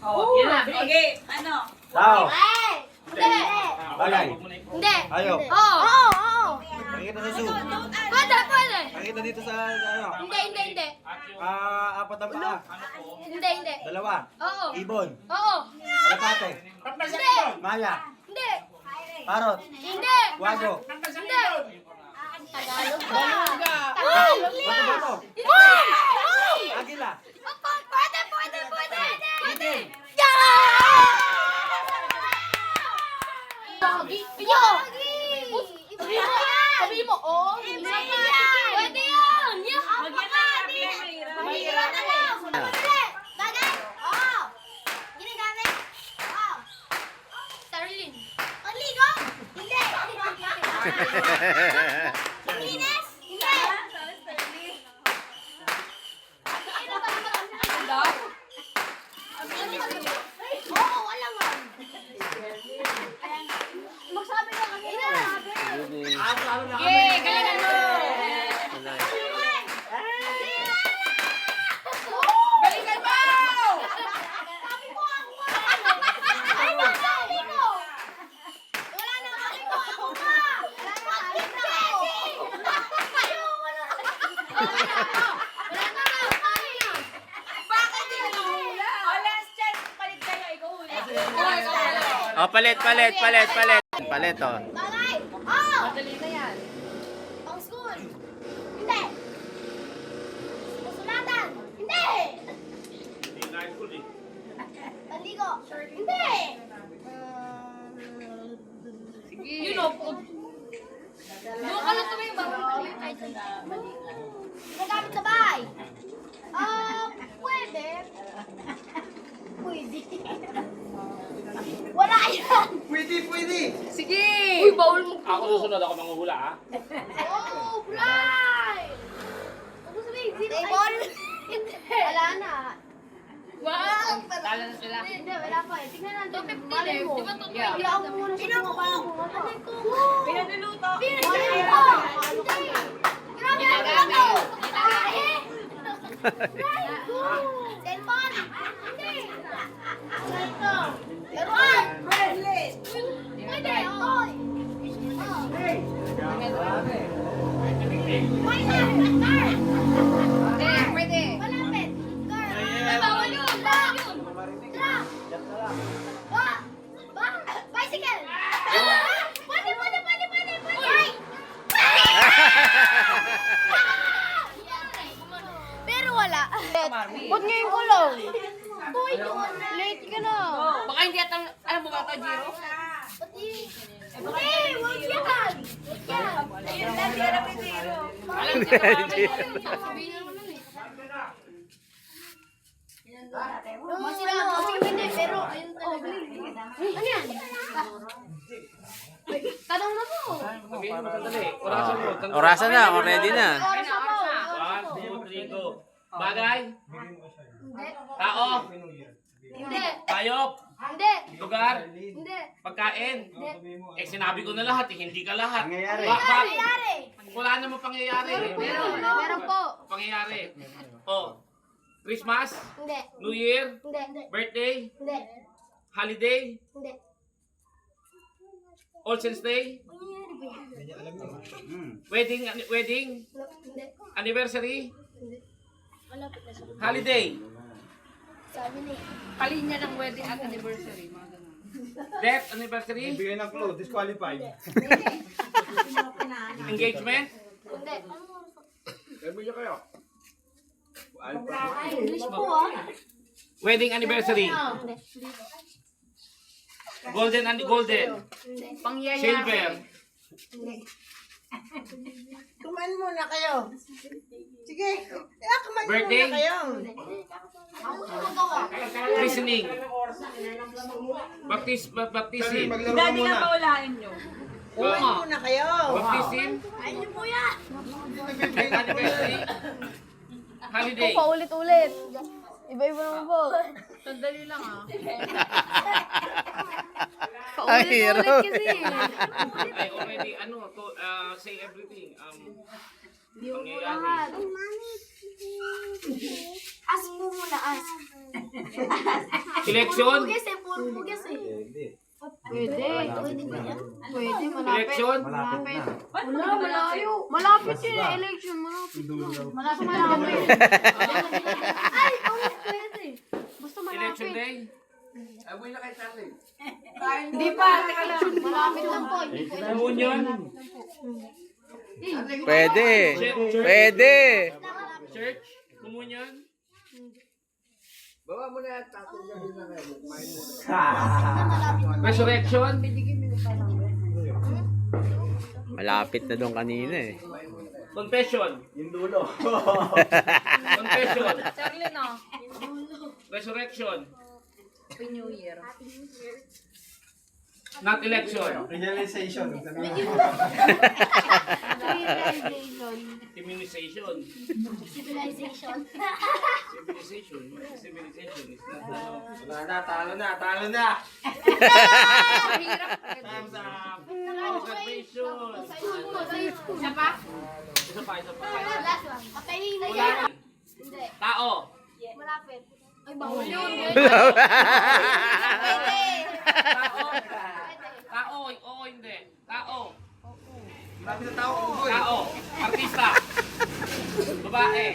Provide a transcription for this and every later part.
Oh, yan na. Okay, ano? Tao. Hindi. Bagay. Hindi. Hayop. Oo. Pakita sa zoo. Pwede. Pakita dito sa ano. Hindi. Apat na paa. Hindi. Dalawa. Oo. Ibon. Oo. Kalapate. Hindi. Maya. Hindi. Parot. Hindi. Wago. Hindi. Tagalog ka. Bato-bato. Agila. Pwede. Itim. Sabi mo, oh. Pwede yan. Mahirap na lang. Bagay. Oo. Ginagamit. Oo. Starlin. Panligo? Hindi. Linis? Hindi. Oo, wala nga. Magsabi ka kasi na. Okay, galingan mo. Galingan mo! Sabi ko ako nga. Ay, nasabi ko. Wala na sabi ko. Ako nga. Bakit na ako? Wala na. Bakit yun? Oh, last chance. Palit kayo. Ikaw huli. Oh, palit, oh. Bagay. Oh. Madali na yan. Pang school. Hindi. Pasulatan. Hindi. Panligo. Hindi. You know, doon ka lang tuloy. Ginagamit sa bahay. Pwede. Wala yan. Pwede. Sige! Uy, bawal mo. Ako susunod, ako manguhula ha. Oh, fly! Ano sabihin? Table? Hindi. Wala na. Wow! Tala na sila. Hindi, wala pa eh. Tingnan natin. 250 Malay mo. Di ba 220? Bigla ako muna sa bunga. Pinanuluto. Pinanuluto! Hindi. Grabe ang gato! Ay! Cellphone? Hindi. Cellphone. Laruan? Pwede, toy. Car. Pwede. Malapit. Car. Ay, bawal yun. Truck. Bicycle. Pwede. Pero wala. Ba't ngayon ko lang? Late ka na. Baka hindi at alam mo ba ito, Jiro? Hindi, wag yan. Ayun lang, di alam ni Jiro. Alam niya. Hindi, pero ayun talaga. Ano yan? Tanong na mo. Sabihin mo sandali. Orasan mo. Orasan na, already na. Oras na po. 1, 2, 3, go. Bagay? Tao? Hindi. Hayop? Hindi. Lugar? Hindi. Pagkain? Eh sinabi ko na lahat eh, hindi ka lahat. Pangyayari. Nangyayari. Wala namang pangyayari. Meron po. Pangyayari. Oh. Christmas? Hindi. New Year? Hindi. Birthday? Hindi. Holiday? Hindi. All Saints Day? Nangyayari ba yan? Wedding? Hindi. Anniversary? Hindi. Malapit na siya. Holiday? Sabi ni. Kalinya ng wedding at anniversary. Mga ganun. Death anniversary? Bigyan ng clue. Disqualified. Engagement? Hindi. Bigyan kayo. English po ah. Wedding anniversary? Hindi. Golden and golden? Pangyayari. Silver? Kumain muna kayo. Sige. Kumain Birthday? muna kayo. Ako na magawa. Christening? Baptism? Maglaro muna. paulahin nyo. Kumain muna kayo. Baptism? Ayun niyo po yan. Death anniversary? Holiday? Paulit-ulit. Iba-iba naman po. Sandali lang ah. Ay, hirap. Kasi. Ay, already, say everything. Hindi mo Pangyayari. lahat. As po muna, as. Election? Puro pugas eh. Hindi. Pwede. Pwede ba yan? Pwede, malapit. Election? Malapit na. Wala, malayo. Malapit yun, election. Malapit. Malapit. Ay, oo, pwede. Basta Election malapit. day? Amoy na kay Charlie. Hindi pa, teka lang. Malapit lang po. Communion? Pwede. Pwede. Church? Communion? Bawa mo na yan. Tatong gabi na kayo. Kumain mo. Resurrection? Malapit na doon kanina eh. Confession? Yung dulo. Confession? Charlie, no? Resurrection? Happy New Year. Not election? Realization. Immunization? Civilization. Civilization is not Wala na. Talo na. Talo na. Time's up! Observation! Isa pa? Isa pa, isa pa. Last one. Patayin na Wala yan. na. Hindi. Tao! Malapit. Ay, bawal yun. Tao! Tao! Oo, hindi. Tao! Lapit na tao. Ugoy. Tao! Artista! Babae!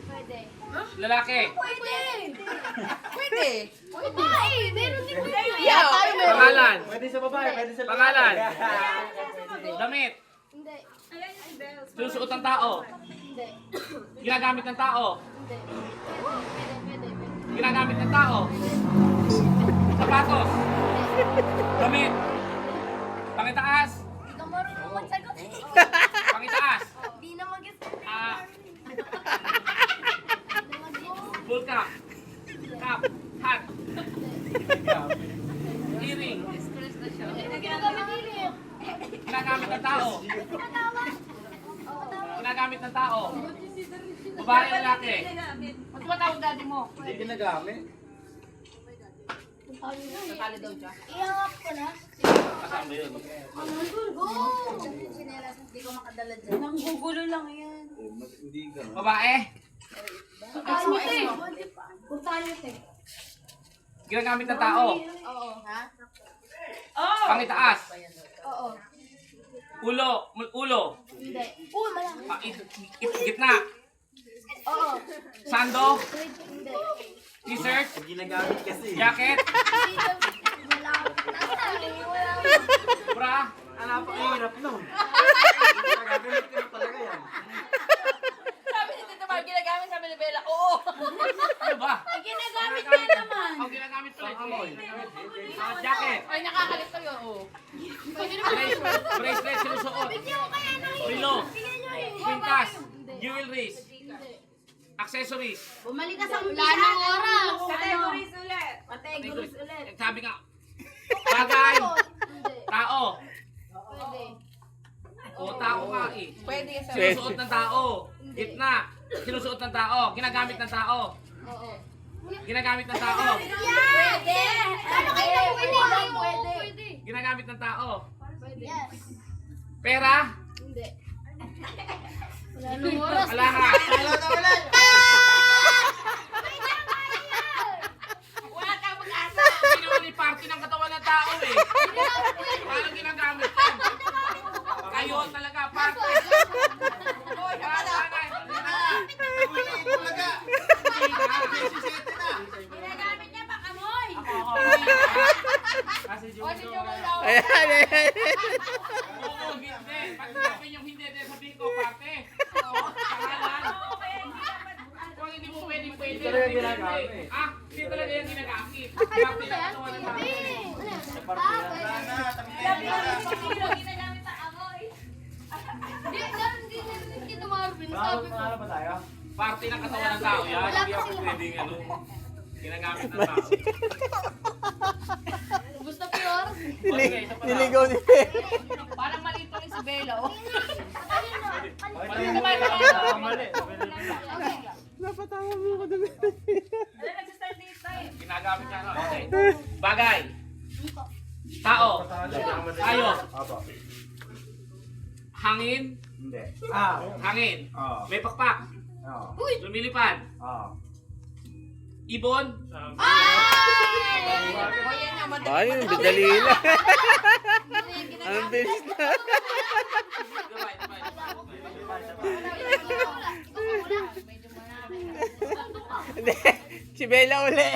Pwede. Lalaki! Pwede. Pwede. Babae. Meron din pwede. Yeah, tayo meron. Pangalan! Pwede sa babae. Pwede sa Pangalan! Damit! Hindi. Sinusuot ng tao! Hindi. Ginagamit ng tao! Hindi. Pwede. Ginagamit ng tao! Sapatos! Damit! Pangitaas! Hindi ka marunong magsagot. Pangitaas! Hindi na mag-guess. Ah, full cap! Cap! Hat! Earring! Ginagamit ng tao! Ginagamit ng tao! Babae o lalaki? Ba't ba tawag daddy mo? Hindi ginagamit. Natali daw siya. Iangat ko na. Kasama yun. Go! Sinelas, hindi ko makadala dyan. Nanggugulo lang yan. Hindi ka. Babae? Kung tayo, te. Ginagamit ng tao? Oo. Ha? Pangitaas? Oo. Ulo? Ulo? Hindi. Uy, malaki. Gitna? Oo. Sando? Hindi. T-shirt? Ginagamit kasi. Jacket? Bra? Napakahirap nun. Gagamitin ko talaga yan. Sabi ni Tito Mar, ginagamit sabi ni Bella. Oo. Ano ba? Ginagamit niya naman. Oh, ginagamit pala ito. Jacket? Ay, nakakalit kayo. Oo. Bracelet, sinusuot. Bigyan ko kaya ng Relo? Bigyan niyo eh. Quintas? Jewelries? Accessories? Bumalik ka sa wala ng oras. Categories ulit. Categories ulit. Sabi nga, bagay, Hindi. tao. Pwede. O, tao nga eh. Pwede sa Sinusuot ng tao. Gitna. Sinusuot ng tao. Ginagamit ng tao. Oo. Ginagamit ng tao. Pwede. Paano kayo pwede? Pwede. Ginagamit ng tao. Pwede. Yes. Pera. Hindi. Wala nang oras. Alahas. Wala kang mag-asa. Hindi naman yung party ng katawan ng tao eh. Paano ginagamit yan? Kayo talaga, party. Hoy, Ginagamit niya pa kamoy. Kasi O, si Jomel daw. Ayan, ayan. Oo, hindi. Pag sabi yung hindi, then sabihin ko, parte. Pangalan. Kung hindi mo pwede, talaga ginagamit. Ah, hindi talaga yan ginagamit. Parte ng katawan ng tao. Ginagamit ang amoy. Hindi, ganun din Tito Marvin. Sabi ko. Ano ba tayo? Parte ng katawan ng tao yan. Wala Hindi pa ako sila. pwedeng ano. Ginagamit ng tao. Gusto ko yun? Niligaw ni Parang maliit pa rin si Bella. Oh. Mali naman, Mali. Napatawa mo ko doon. Ginagamit niya. Okay. Bagay. Tao. Tayo. Apo. Hangin. Hindi. Hangin. Oo. May pakpak. Oo. Lumilipad. Oo. Ibon. Ah! Ay, ang bidali lang. Ang bilis na. Divide, divide. Hindi, si Bella uli.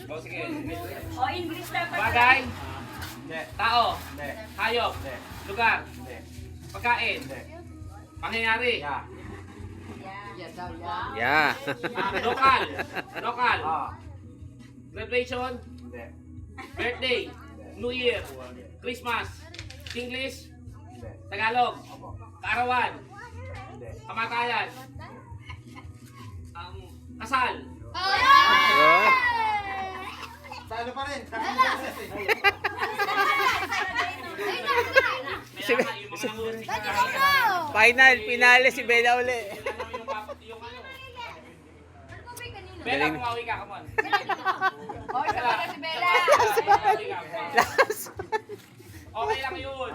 O, sige. Bagay. Tao. Hayop. Lugar. Pagkain. Pangyayari. Yeah. Lokal. Lokal. Celebration. Birthday. New Year. Christmas. English. Tagalog. Kaarawan. Kamatayan. Kasal. Oh. Sa ano pa rin? Kaya nga, yung mga nanguhusik na Final, finale si Bella uli. yung ano. Bella, kumawi ka, come on. Hoy, sama na si Bella. Kumawi ka, come on. Last. Okay lang yun.